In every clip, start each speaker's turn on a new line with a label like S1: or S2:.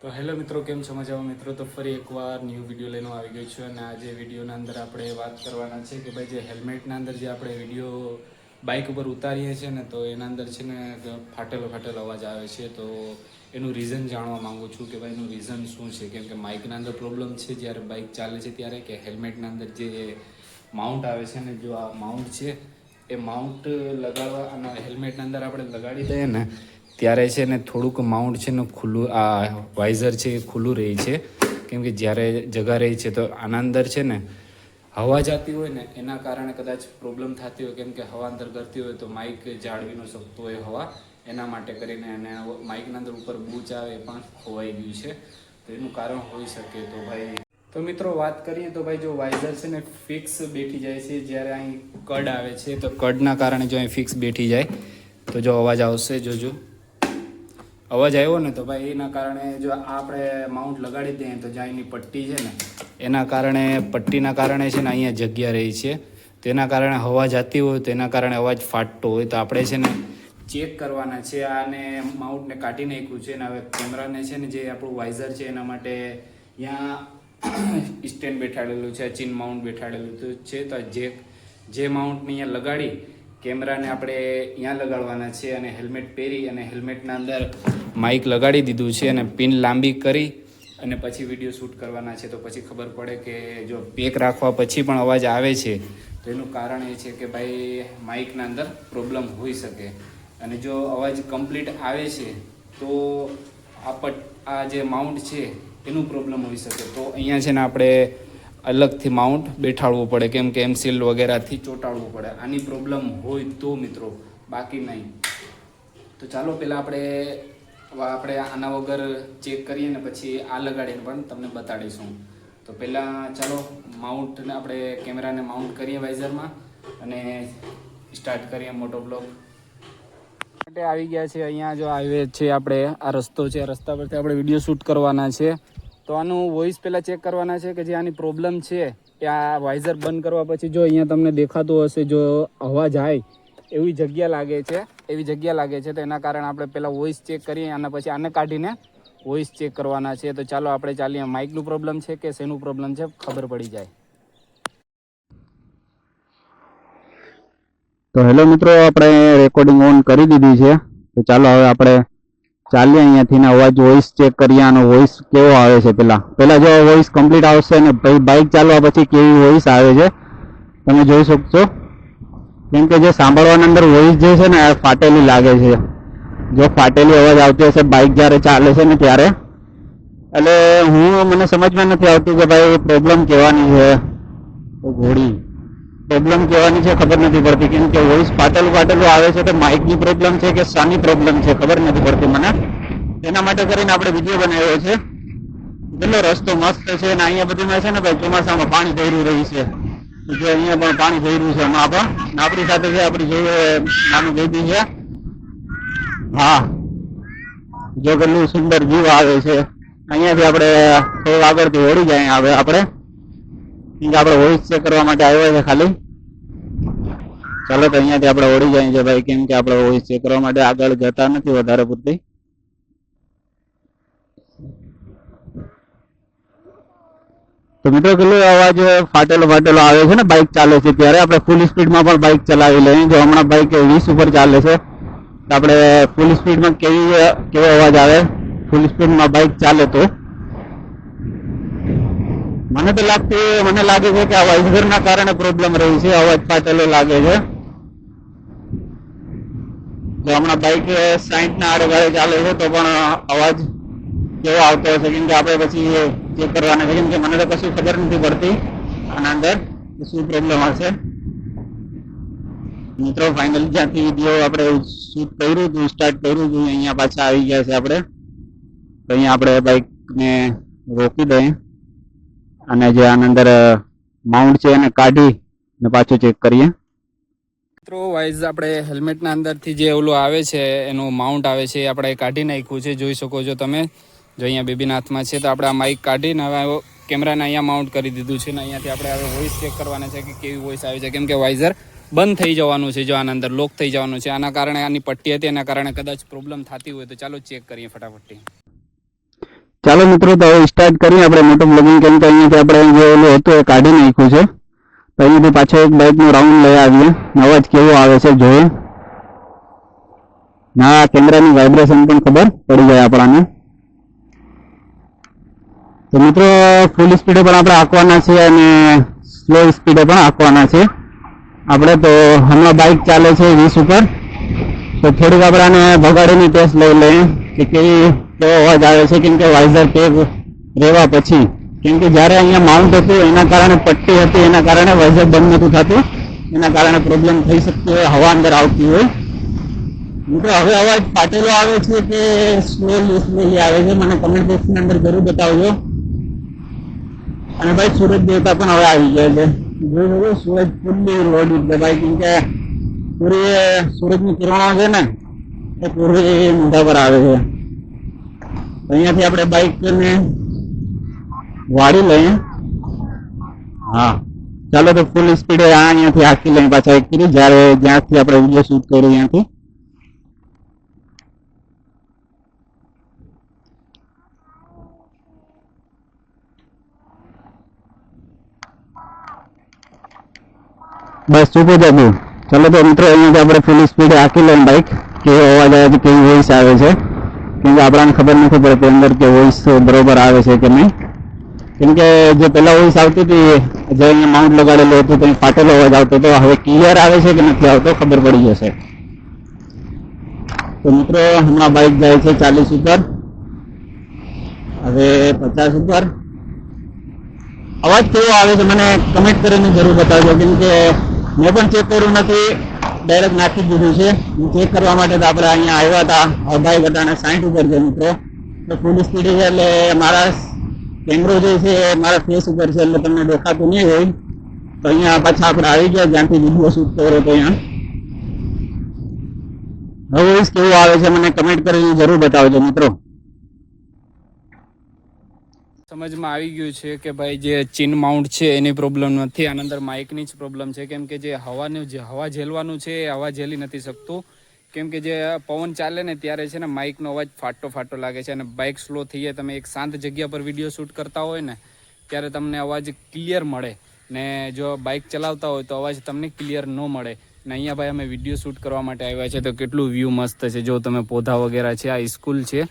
S1: તો હેલો મિત્રો, કેમ છો? મજામાં મિત્રો? તો ફરી એકવાર ન્યૂ વિડીયો લઈને આવી ગયો છું અને આજે વિડીયોના અંદર આપણે વાત કરવાના છે કે ભાઈ જે હેલ્મેટના અંદર જે આપણે વિડીયો બાઇક ઉપર ઉતારીએ છીએ ને, તો એના અંદર છે ને ફાટેલો અવાજ આવે છે. તો એનું રીઝન જાણવા માંગુ છું કે ભાઈ એનું રીઝન શું છે. કેમ કે માઇકના અંદર પ્રોબ્લેમ છે જ્યારે બાઇક ચાલે છે ત્યારે, કે હેલ્મેટના અંદર જે માઉન્ટ આવે છે ને, જો આ માઉન્ટ છે એ માઉન્ટ લગાડવા અને હેલ્મેટના અંદર આપણે લગાડી દઈએ ને ત્યારે છે ને થોડુંક માઉન્ટ છે ને ખુલ્લું, આ વાઇઝર છે એ ખુલ્લું રહે છે. કેમ કે જ્યારે જગા રહી છે તો આના અંદર છે ને હવા જતી હોય ને એના કારણે કદાચ પ્રોબ્લેમ થતી હોય. કેમ કે હવા અંદર કરતી હોય તો માઇક જાળવી ન શકતું હોય હવા, એના માટે કરીને. અને માઇકના અંદર ઉપર બૂચ આવે એ પણ ખોવાઈ ગયું છે, તો એનું કારણ હોઈ શકે. તો ભાઈ તો મિત્રો વાત કરીએ તો ભાઈ જો વાઇઝર છે ને ફિક્સ બેઠી જાય છે જ્યારે અહીં કડ આવે છે, તો કડના કારણે જો અહીં ફિક્સ બેઠી જાય તો જો અવાજ આવશે. જોજો અવાજ આવ્યો ને, તો ભાઈ એના કારણે જો આપણે માઉન્ટ લગાડી દઈએ તો જ્યાં એની પટ્ટી છે ને એના કારણે, પટ્ટીના કારણે છે ને અહીંયા જગ્યા રહી છે, તેના કારણે હવા જતી હોય તો એના કારણે અવાજ ફાટતો હોય. તો આપણે છે ને ચેક કરવાના છે. આને માઉન્ટને કાઢી નાખ્યું છે ને હવે કેમેરાને છે ને જે આપણું વાઇઝર છે એના માટે અહીંયા સ્ટેન્ડ બેઠાડેલું છે, ચીન માઉન્ટ બેઠાડેલું છે. તો જે માઉન્ટને અહીંયા લગાડી કેમેરાને આપણે અહીંયા લગાડવાના છે અને હેલ્મેટ પહેરી અને હેલ્મેટના અંદર માઇક લગાડી દીધું છે અને પિન લાંબી કરી અને પછી વિડીયો શૂટ કરવાના છે. તો પછી ખબર પડે કે જો પેક રાખવા પછી પણ અવાજ આવે છે તો એનું કારણ એ છે કે ભાઈ માઇકના અંદર પ્રોબ્લેમ હોઈ શકે. અને જો અવાજ કમ્પ્લીટ આવે છે તો આ જે માઉન્ટ છે એનું પ્રોબ્લેમ હોઈ શકે. તો અહીંયા છે ને આપણે અલગથી માઉન્ટ બેઠાડવું પડે, કેમ કે એમસીલ વગેરેથી ચોંટાડવું પડે. આની પ્રોબ્લેમ હોય તો મિત્રો, બાકી નહીં. તો ચાલો પહેલાં આપણે આના વગર ચેક કરીએ ને પછી આ લગાડીને પણ તમને બતાડીશું. તો પહેલાં ચાલો માઉન્ટને આપણે કેમેરાને માઉન્ટ કરીએ વાઇઝરમાં અને સ્ટાર્ટ કરીએ મોટો બ્લોગ. માટે આવી ગયા છે અહીંયા. જો હાઈવે છે, આપણે આ રસ્તો છે, આ રસ્તા પરથી આપણે વિડીયો શૂટ કરવાના છે. તો આનું વોઇસ પહેલાં ચેક કરવાના છે કે જે આની પ્રોબ્લેમ છે એ આ વાઇઝર બંધ કરવા પછી જો અહીંયા તમને દેખાતું હશે, જો હવા જાય એવી જગ્યા લાગે છે તો એના કારણે આપણે પહેલાં વોઇસ ચેક કરીએ અને પછી આને કાઢીને વોઇસ ચેક કરવાના છે. તો ચાલો આપણે ચાલીએ. માઇકનું પ્રોબ્લેમ છે કે શેનું પ્રોબ્લેમ છે ખબર પડી જાય.
S2: તો હેલો મિત્રો, આપણે રેકોર્ડિંગ ઓન કરી દીધી છે. તો ચાલો હવે આપણે ચાલીએ અહીંયાથી અવાજ વોઇસ ચેક કરીએ. આનો વોઇસ કેવો આવે છે પહેલા જો વોઇસ કમ્પ્લીટ આવશે ને પછી બાઇક ચાલવા પછી કેવી વોઇસ આવે છે તમે જોઈ શકશો. કેમ કે જે સાંભળવાના અંદર વોઇસ જે છે ને આ ફાટેલી લાગે છે. જો ફાટેલી અવાજ આવતી હશે બાઇક જ્યારે ચાલે છે ને ત્યારે, એટલે મને સમજમાં નથી આવતું કે ભાઈ પ્રોબ્લેમ કહેવાની છે, ઘોડી પ્રોબ્લેમ કહેવાની છે ખબર નથી પડતી. કેમ કે વોઇસ ફાટેલું આવે છે તો માઇકની પ્રોબ્લેમ છે કે શાની પ્રોબ્લેમ છે ખબર નથી પડતી મને. એના માટે કરીને આપણે વિડીયો બનાવ્યો છે. પેલો રસ્તો મસ્ત છે ને અહીંયા બધીમાં છે ને ભાઈ ચોમાસામાં પાણી ભર્યું રહ્યું છે. જો અહીંયા પણ પાણી ભર્યું છે. હમણાં પણ આપણી સાથે છે આપણી જોઈએ નાનું બેબી છે. હા, જો કેટલું સુંદર વ્યૂ આવે છે. અહીંયાથી આપણે થોડું આગળથી ઓળી જાય. હવે આપણે વોઇસ ચેક કરવા માટે આવ્યા છે ખાલી. ચાલો તો અહીંયાથી આપણે ઓળી જાય છે ભાઈ, કેમ કે આપણે વોઇસ ચેક કરવા માટે આગળ જતા નથી વધારે પૂરતી. તો મિત્રો કેટલો અવાજ ફાટેલો આવે છે ને બાઇક ચાલે છે ત્યારે. આપણે ફૂલ સ્પીડમાં પણ બાઇક ચલાવી લઈએ. જો હમણાં બાઇક 20 ઉપર ચાલે છે તો આપણે ફૂલ સ્પીડમાં કેવો અવાજ આવે ફૂલ સ્પીડમાં બાઇક ચાલે તો. મને લાગે છે કે આ વાઇઝરના કારણે પ્રોબ્લેમ રહી છે, અવાજ ફાટેલો લાગે છે. જો હમણાં બાઇક 60 ના આડે ચાલે છે તો પણ અવાજ કેવો આવતો હશે, કેમ કે આપણે પછી ચેક કરવાના છે. કેમ કે મને તો કશું ખબર નથી પડતી આના અંદર શું પ્રોબ્લેમ હશે. મિત્રો ફાઇનલી જ્યાંથી વિડીયો આપણે શૂટ કર્યું હતું, સ્ટાર્ટ કર્યું હતું, અહીંયા પાછા આવી ગયા છે આપણે. તો અહીંયા આપણે બાઇકને રોકી દઈએ અને જે આના અંદર માઉન્ટ છે એને કાઢી ને પાછું ચેક કરીએ.
S1: મિત્રો વાઇઝ આપણે હેલ્મેટના અંદરથી જે ઓલું આવે છે એનું માઉન્ટ આવે છે એ આપણે કાઢી નાખ્યું છે. જોઈ શકો છો તમે, જો અહીંયા બેબીના હાથમાં છે. તો આપણે આ માઇક કાઢીને હવે કેમેરાને અહીંયા માઉન્ટ કરી દીધું છે ને અહીંયાથી આપણે હવે વોઇસ ચેક કરવાના છે કે કેવી વોઇસ આવે છે. કેમ કે વાઇઝર બંધ થઈ જવાનું છે, જો આના અંદર લોક થઈ જવાનું છે. આના કારણે આની પટ્ટી હતી એના કારણે કદાચ પ્રોબ્લેમ થતી હોય. તો ચાલો ચેક કરીએ ફટાફટથી.
S2: ચાલો મિત્રો, તો હવે સ્ટાર્ટ કરીએ આપણે મોટું બ્લોગિંગ. કેમ કે અહીંયાથી આપણે જે ઓલું હતું એ કાઢી નાખ્યું છે. તો અહીંયાથી પાછો એક બાઇકનો રાઉન્ડ લઈ આવીએ. અવાજ કેવો આવે છે જોઈએ. ના, કેમેરાની વાઇબ્રેશન પણ ખબર પડી જાય આપણને. તો મિત્રો, ફૂલ સ્પીડે પણ આપણે આંકવાના છે અને સ્લો સ્પીડે પણ આંકવાના છે આપણે. તો હમણાં બાઇક ચાલે છે 20 ઉપર. તો થોડીક આપણાને ભગાડીની ટેસ્ટ લઈ લઈએ કે કેવો અવાજ આવે છે. કેમ કે વાઇઝર પેક રહેવા પછી, કેમ કે જ્યારે અહીંયા માઉન્ટ હતું એના કારણે પટ્ટી હતી, એના કારણે વાઇઝર બંધ નતું થતું, એના કારણે પ્રોબ્લેમ થઈ શકતી હોય, હવા અંદર આવતી હોય. મિત્રો, હવે અવાજ ફાટેલો આવે છે કે સ્લોલી આવે છે, મને કમેન્ટ બોક્સની અંદર જરૂર બતાવજો. અને ભાઈ સૂરજ દેવતા પણ હવે આવી ગયા છે. જોઈ સૂરજ ફૂલ્લી લોડ છે ભાઈ. કેમ કે સૂરજની કિરણો છે ને એ પૂરી મોઢા પર આવે છે. અહીંયાથી આપણે બાઇકને વાળી લઈએ. હા, ચાલો તો ફૂલ સ્પીડે અહીંયાથી હાકી લઈને પાછા એક કરી જ્યાંથી આપણે વિડીયો શૂટ કર્યો ત્યાંથી. બસ ચૂપો જતું. ચાલો તો મિત્રો, અહીંયાથી આપણે ફૂલ સ્પીડે હાકી લઈને બાઇક કેવો અવાજ આવે છે, કેવી વોઇસ આવે છે. કેમ કે આપણને ખબર નથી પડતી અંદર કે વોઇસ બરોબર આવે છે કે નહીં. કેમ કે જે પહેલા વોઇસ આવતી હતી, જે અહીંયા માઉન્ટ લગાડેલું હતું, ત્યાં ફાટેલો અવાજ આવતો હતો. હવે ક્લિયર આવે છે કે નથી આવતો ખબર પડી જશે. તો મિત્રો, હમણાં બાઇક જાય છે 40 ઉપર, હવે 50 ઉપર. અવાજ કેવો આવે છે મને કમેન્ટ કરીને જરૂર બતાવજો. કેમ કે મેં પણ ચેક કર્યું નથી, ડાયરેક્ટ નાખી દીધું છે. ચેક કરવા માટે તો આપણે અહીંયા આવ્યા હતા. બાઇક હતા 60 ઉપર છે મિત્રો. તો ફૂલ સ્પીડ છે એટલે મારા કેમેરો જે છે મારા ફેસ ઉપર છે એટલે તમને દેખાતું નહીં હોય. તો અહીંયા પાછા આપણે આવી ગયા જ્યાંથી વિડીયો શૂટ કર્યો હતો અહીંયા. હવે કેવું આવે છે મને કમેન્ટ કરીને જરૂર બતાવજો મિત્રો.
S1: સમજમાં આવી ગયું છે કે ભાઈ જે ચીન માઉન્ટ છે એની પ્રોબ્લેમ નથી, આની અંદર માઇકની જ પ્રોબ્લેમ છે. કેમ કે જે હવા ઝેલવાનું છે એ હવા ઝેલી નથી શકતું. કેમ કે જે પવન ચાલે ને ત્યારે છે ને માઇકનો અવાજ ફાટો લાગે છે. અને બાઇક સ્લો થઈ જાય, તમે એક શાંત જગ્યા પર વિડીયો શૂટ કરતા હોય ને ત્યારે તમને અવાજ ક્લિયર મળે. ને જો બાઇક ચલાવતા હોય તો અવાજ તમને ક્લિયર ન મળે. ને અહીંયા ભાઈ અમે વિડીયો શૂટ કરવા માટે આવ્યા છે. તો કેટલું વ્યૂ મસ્ત છે, જો તમે પૌધા વગેરે છે. આ સ્કૂલ છે,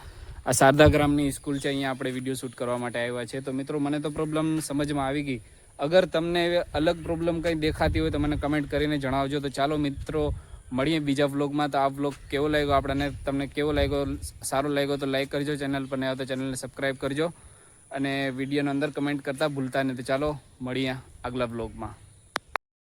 S1: આ શારદા ગ્રામની સ્કૂલ છે. અહીંયા આપણે વિડીયો શૂટ કરવા માટે આવ્યા છે. તો મિત્રો, મને તો પ્રોબ્લેમ સમજમાં આવી ગઈ. અગર તમને અલગ પ્રોબ્લેમ કંઈ દેખાતી હોય તો મને કમેન્ટ કરીને જણાવજો. તો ચાલો મિત્રો, મળીએ બીજા વ્લોગમાં. તો આ વ્લોગ કેવો લાગ્યો આપણને, તમને કેવો લાગ્યો, સારો લાગ્યો તો લાઈક કરજો. ચેનલ પર નવા તો ચેનલને સબસ્ક્રાઈબ કરજો. અને વિડીયોનો અંદર કમેન્ટ કરતા ભૂલતા નહીં. તો ચાલો મળીએ આગલા વ્લોગમાં.